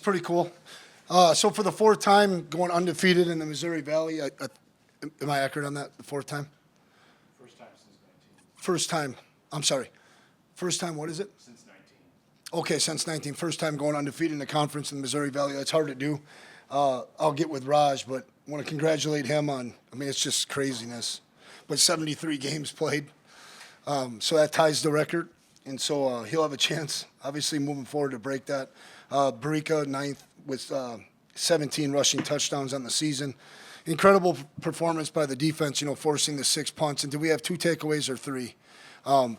pretty cool. So for the fourth time going undefeated in the Missouri Valley, am I accurate on that? The fourth time? First time since 19. First time. I'm sorry. First time, what is it? Since 19. Okay, since 19. First time going undefeated in the conference in the Missouri Valley. That's hard to do. I'll get with Raj, but I want to congratulate him on, it's just craziness. But 73 games played. So that ties the record. And so he'll have a chance, obviously, moving forward to break that. Barika, ninth, with 17 rushing touchdowns on the season. Incredible performance by the defense, forcing the 6 punts. And did we have 2 takeaways or 3?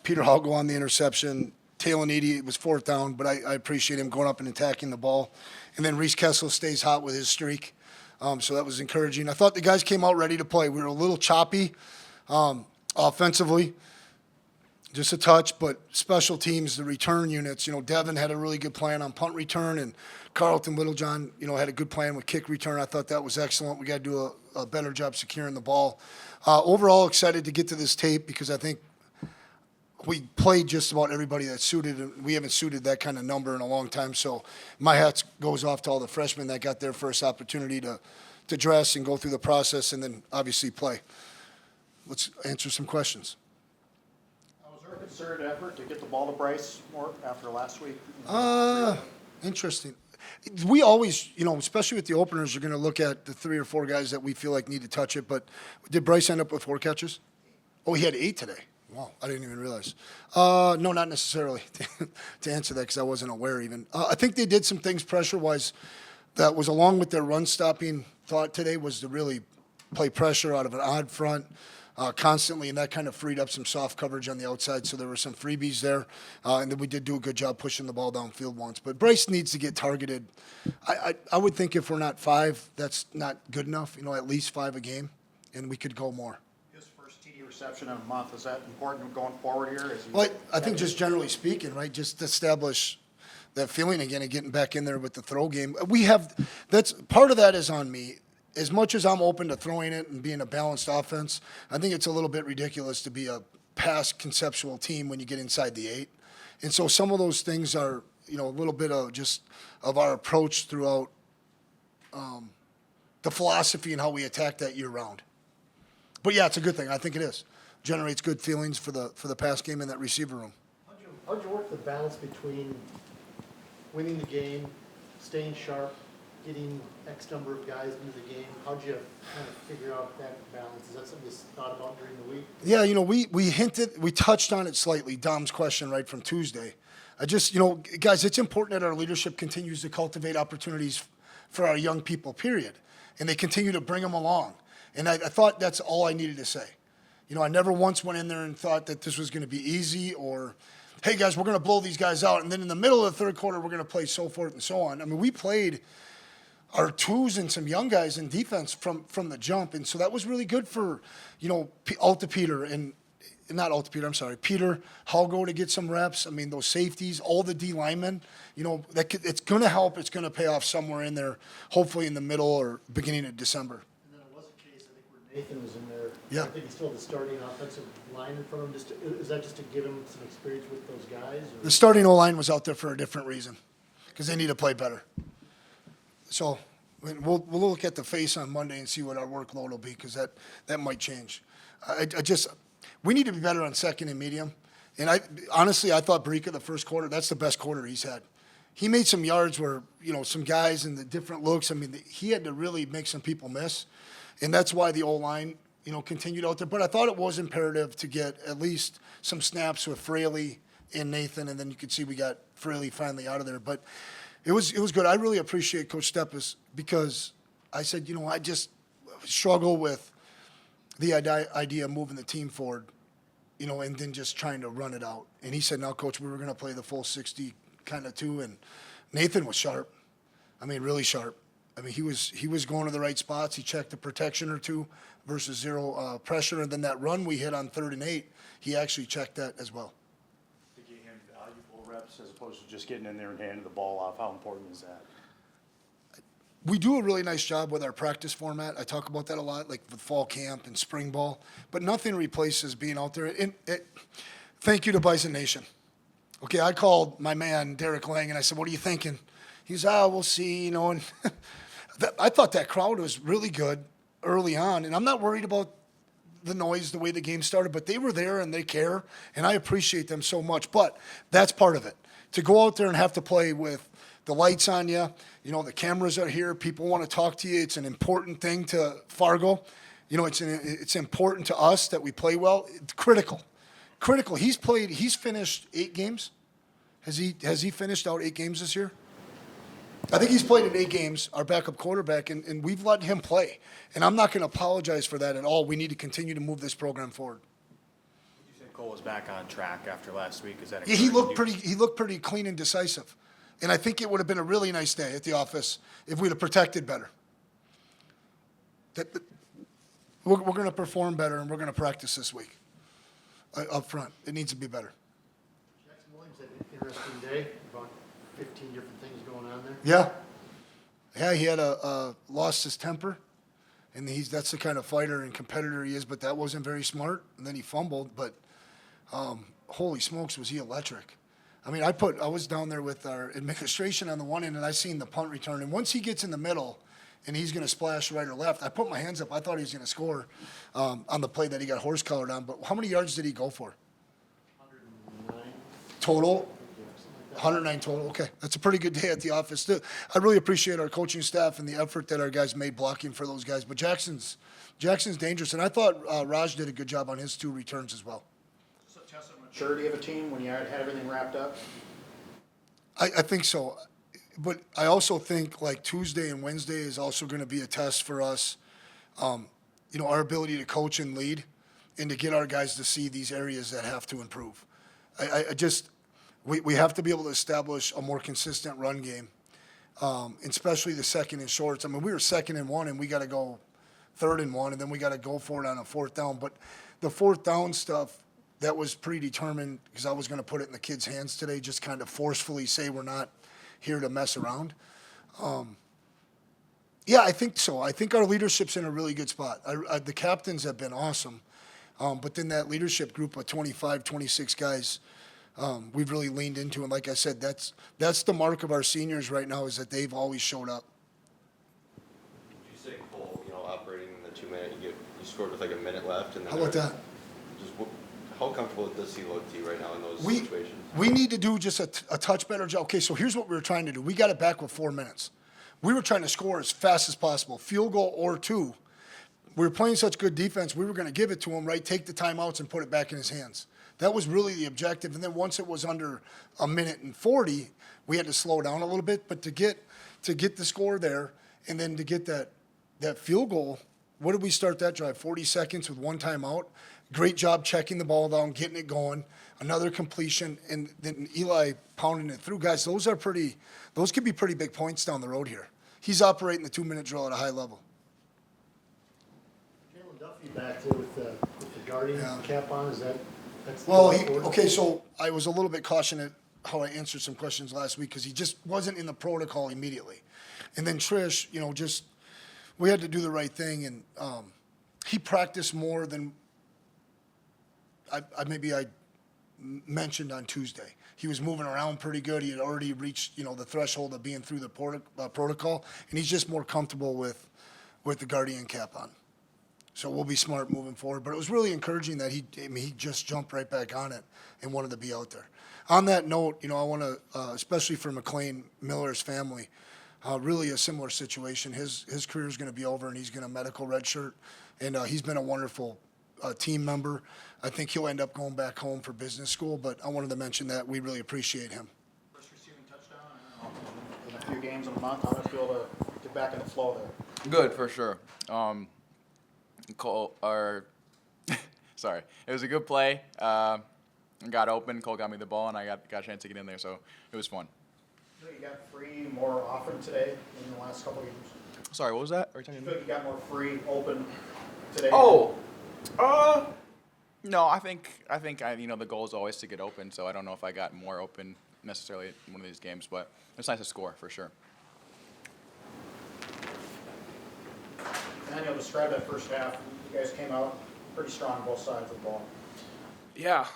Peter Hoggle on the interception. Taylor Needy was fourth down, but I appreciate him going up and attacking the ball. And then Reese Kessel stays hot with his streak. So that was encouraging. I thought the guys came out ready to play. We were a little choppy offensively, just a touch, but special teams, the return units, Devin had a really good plan on punt return, and Carlton Littlejohn, had a good plan with kick return. I thought that was excellent. We got to do a better job securing the ball. Overall, excited to get to this tape because I think we played just about everybody that suited, and we haven't suited that kind of number in a long time. So my hat goes off to all the freshmen that got their first opportunity to dress and go through the process and then obviously play. Let's answer some questions. Was there a concerted effort to get the ball to Bryce more after last week? Interesting. We always, especially with the openers, you're going to look at the 3 or 4 guys that we feel like need to touch it. But did Bryce end up with 4 catches? Oh, he had 8 today. Wow, I didn't even realize. No, not necessarily, to answer that, because I wasn't aware even. I think they did some things pressure-wise that was along with their run-stopping thought today was to really play pressure out of an odd front constantly, and that kind of freed up some soft coverage on the outside, so there were some freebies there. And then we did do a good job pushing the ball downfield once. But Bryce needs to get targeted. I would think if we're not 5, that's not good enough, at least 5 a game, and we could go more. Reception in a month, is that important going forward here? Well, I think just generally speaking, right, just to establish that feeling again and getting back in there with the throw game. That's part of that is on me. As much as I'm open to throwing it and being a balanced offense, I think it's a little bit ridiculous to be a pass conceptual team when you get inside the 8. And so some of those things are, a little bit of just of our approach throughout the philosophy and how we attack that year round. But yeah, it's a good thing. I think it is. Generates good feelings for the pass game in that receiver room. How'd you work the balance between winning the game, staying sharp, getting X number of guys into the game? How'd you kind of figure out that balance? Is that something you thought about during the week? Yeah, we touched on it slightly, Dom's question right from Tuesday. Guys, it's important that our leadership continues to cultivate opportunities for our young people, period. And they continue to bring them along. And I thought that's all I needed to say. I never once went in there and thought that this was going to be easy or, hey, guys, we're going to blow these guys out. And then in the middle of the third quarter, we're going to play so forth and so on. We played our 2s and some young guys in defense from the jump. And so that was really good for, Peter Halgo to get some reps. those safeties, all the D linemen, it's going to help. It's going to pay off somewhere in there, hopefully in the middle or beginning of December. Nathan was in there. Yeah. I think he's still the starting offensive line in front of him. Is that just to give him some experience with those guys? Or? The starting O-line was out there for a different reason, because they need to play better. So we'll look at the face on Monday and see what our workload will be, because that might change. We need to be better on second and medium. And I thought Barika the first quarter, that's the best quarter he's had. He made some yards where, some guys and the different looks, he had to really make some people miss. And that's why the O-line, continued out there. But I thought it was imperative to get at least some snaps with Fraley and Nathan, and then you could see we got Fraley finally out of there. But it was good. I really appreciate Coach Steppes, because I said, I just struggle with the idea of moving the team forward, and then just trying to run it out. And he said, no, Coach, we were going to play the full 60 kind of too. And Nathan was sharp. Really sharp. He was going to the right spots. He checked the protection or 2 versus 0 pressure. And then that run we hit on 3rd and 8, he actually checked that as well. To get him valuable reps as opposed to just getting in there and handing the ball off, how important is that? We do a really nice job with our practice format. I talk about that a lot, like with fall camp and spring ball. But nothing replaces being out there. Thank you to Bison Nation. Okay, I called my man, Derek Lang, and I said, what are you thinking? He's, we'll see, you know, and I thought that crowd was really good early on, and I'm not worried about the noise, the way the game started, but they were there and they care, and I appreciate them so much. But that's part of it. To go out there and have to play with the lights on you, you know, the cameras are here, people want to talk to you. It's an important thing to Fargo. You know, it's important to us that we play well. It's critical. Critical. He's finished 8 games. Has he finished out 8 games this year? I think he's played in 8 games, our backup quarterback, and we've let him play. And I'm not going to apologize for that at all. We need to continue to move this program forward. You said Cole was back on track after last week. Is that He looked pretty clean and decisive. And I think it would have been a really nice day at the office if we'd have protected better. We're going to perform better, and we're going to practice this week up front. It needs to be better. Jackson Williams had an interesting day, about 15 different things going on there. Yeah, he had lost his temper, and that's the kind of fighter and competitor he is, but that wasn't very smart, and then he fumbled, but holy smokes, was he electric. I mean, I was down there with our administration on the one end, and I seen the punt return, and once he gets in the middle and he's going to splash right or left, I put my hands up. I thought he was going to score on the play that he got horse colored on, but how many yards did he go for? 109. Total? 109 total. Okay, that's a pretty good day at the office. I really appreciate our coaching staff and the effort that our guys made blocking for those guys. But Jackson's dangerous, and I thought Raj did a good job on his 2 returns as well. Is this a test of maturity of a team when you had everything wrapped up? I think so, but I also think like Tuesday and Wednesday is also going to be a test for us. You know, our ability to coach and lead, and to get our guys to see these areas that have to improve. We have to be able to establish a more consistent run game, especially the 2nd and shorts. I mean, we were 2nd and 1, and we got to go 3rd and 1, and then we got to go for it on a 4th down. But the 4th down stuff, that was predetermined because I was going to put it in the kids' hands today, just kind of forcefully say we're not here to mess around. Yeah, I think so. I think our leadership's in a really good spot. The captains have been awesome, but then that leadership group of 25, 26 guys, we've really leaned into. And like I said, that's the mark of our seniors right now, is that they've always showed up. Did you say Cole, operating in the 2-minute, you scored with like a minute left? And then How about that? How comfortable does he look to you right now in those We situations? need to do just a touch better job. Okay, so here's what we were trying to do. We got it back with 4 minutes. We were trying to score as fast as possible, field goal or 2. We were playing such good defense, we were going to give it to him, right, take the timeouts and put it back in his hands. That was really the objective. And then once it was under a minute and 40, we had to slow down a little bit. But to get the score there, and then to get that field goal, what did we start that drive? 40 seconds with 1 timeout. Great job checking the ball down, getting it going. Another completion, and then Eli pounding it through. Guys, those could be pretty big points down the road here. He's operating the 2-minute drill at a high level. Jalen Duffy back there with the Guardian cap on, that's Well, okay, so I was a little bit cautious how I answered some questions last week because he just wasn't in the protocol immediately. And then Trish, we had to do the right thing, and he practiced more than I mentioned on Tuesday. He was moving around pretty good. He had already reached, the threshold of being through the protocol, and he's just more comfortable with the Guardian cap on. So we'll be smart moving forward. But it was really encouraging that he just jumped right back on it and wanted to be out there. On that note, I want to, especially for McLean Miller's family, really a similar situation. His career is going to be over, and he's going to medical redshirt, and he's been a wonderful team member. I think he'll end up going back home for business school, but I wanted to mention that we really appreciate him. First receiving touchdown, I don't know, in a few games in a month, how does it feel to get back in the flow there? Good, for sure. Sorry. It was a good play. Got open. Cole got me the ball, and I got a chance to get in there, so it was fun. You feel you got free more often today than the last couple of games? Sorry, what was that? Do you feel like you got more free, open today? No, I think the goal is always to get open, so I don't know if I got more open necessarily in one of these games, but it's nice to score for sure. Nathaniel, describe that first half. You guys came out pretty strong on both sides of the ball. Yeah,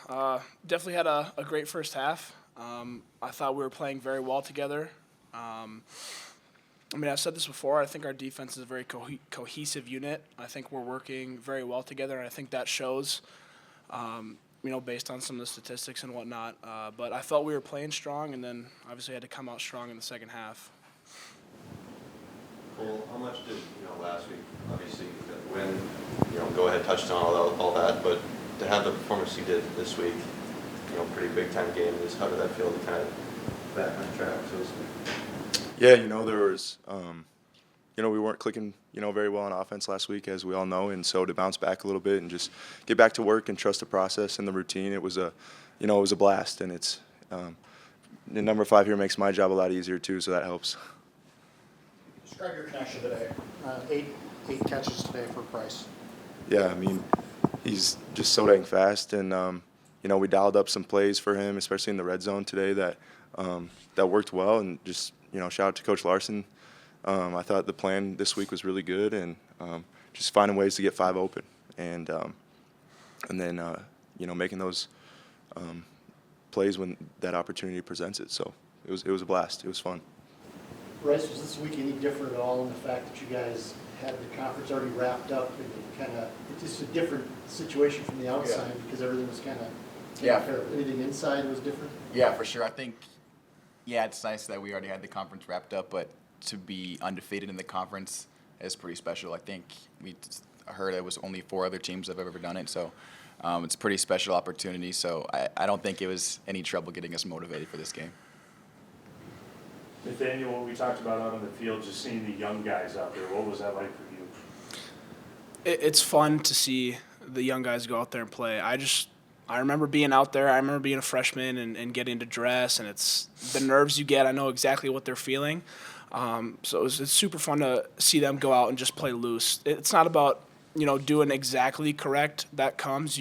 definitely had a great first half. I thought we were playing very well together. I mean, I've said this before. I think our defense is a very cohesive unit. I think we're working very well together, and I think that shows, based on some of the statistics and whatnot. But I felt we were playing strong, and then obviously had to come out strong in the second half. Cole, how much did, last week, obviously, win, go-ahead touchdown, all that, but to have the performance you did this week, pretty big-time game, how did that feel to kind of back on track, so to speak? Yeah, there was, we weren't clicking, very well on offense last week, as we all know, and so to bounce back a little bit and just get back to work and trust the process and the routine, it was a blast, and it's, the number 5 here makes my job a lot easier too, so that helps. Describe your connection today. Eight catches today for Bryce. Yeah, I mean, he's just so dang fast, and we dialed up some plays for him, especially in the red zone today that worked well, and just shout out to Coach Larson. I thought the plan this week was really good, and just finding ways to get 5 open, and then making those plays when that opportunity presents it. So it was a blast. It was fun. Bryce, was this week any different at all in the fact that you guys had the conference already wrapped up and it's just a different situation from the outside because everything was kind of Yeah. anything inside was different? Yeah, for sure. I think, it's nice that we already had the conference wrapped up, but to be undefeated in the conference is pretty special. I think we heard it was only 4 other teams that have ever done it, so it's a pretty special opportunity. So I don't think it was any trouble getting us motivated for this game. Nathaniel, what we talked about out on the field, just seeing the young guys out there, what was that like for you? It's fun to see the young guys go out there and play. I remember being out there. I remember being a freshman and getting to dress, and it's the nerves you get. I know exactly what they're feeling. So it's super fun to see them go out and just play loose. It's not about doing exactly correct. That comes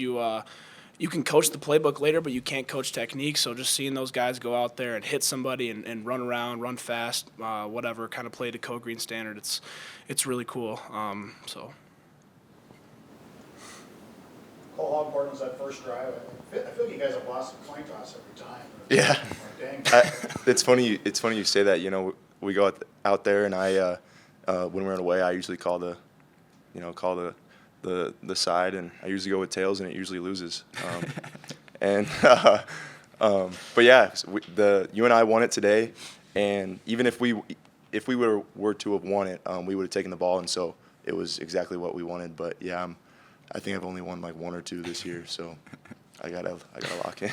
you can coach the playbook later, but you can't coach technique. So just seeing those guys go out there and hit somebody and run around, run fast, whatever, kind of play to Code Green standard. It's really cool. Cole, how important was that first drive? I feel like you guys have lost a coin toss every time. Yeah. Dang. It's funny you say that. We go out there, and I when we're away, I usually call the side, and I usually go with tails, and it usually loses. But yeah, you and I won it today, and even if we were to have won it, we would have taken the ball, and so it was exactly what we wanted. But yeah, I think I've only won like 1 or 2 this year, so I gotta lock in.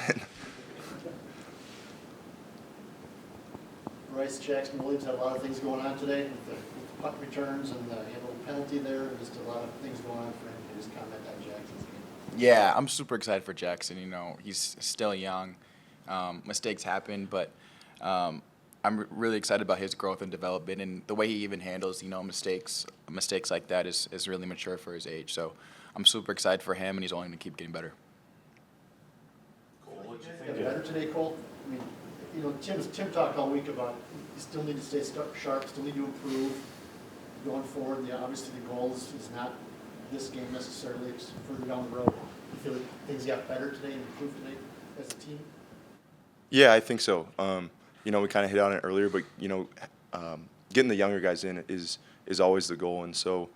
Bryce, Jackson Williams had a lot of things going on today with the punt returns and he had a little penalty there, and just a lot of things going on for him. Can you just comment on Jackson's game? Yeah, I'm super excited for Jackson. He's still young. Mistakes happen, but I'm really excited about his growth and development, and the way he even handles, mistakes like that is really mature for his age. So I'm super excited for him, and he's only going to keep getting better. Cole, what'd you Got think? better today, Cole? I mean, Tim talked all week about you still need to stay sharp, still need to improve going forward. Obviously, the goal is not this game necessarily, it's further down the road. You feel like things got better today and improved today as a team? Yeah, I think so. We kind of hit on it earlier, but getting the younger guys in is always the goal, and so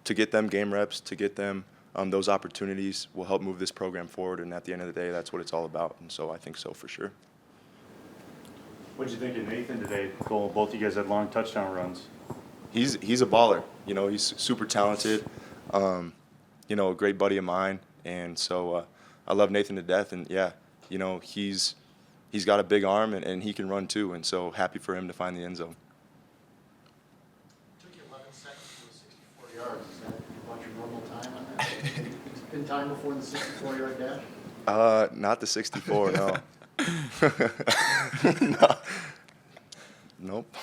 to get them game reps, to get them those opportunities will help move this program forward. And at the end of the day, that's what it's all about. And so I think so for sure. What'd you think of Nathan today, Cole? Both of you guys had long touchdown runs. He's a baller. He's super talented. A great buddy of mine, and so I love Nathan to death. And yeah, he's got a big arm and he can run too. And so happy for him to find the end zone. Took you 11 seconds for 64 yards. Is that about your normal time on that? Has it been time before the 64-yard dash? Not the 64, no. No. Nope.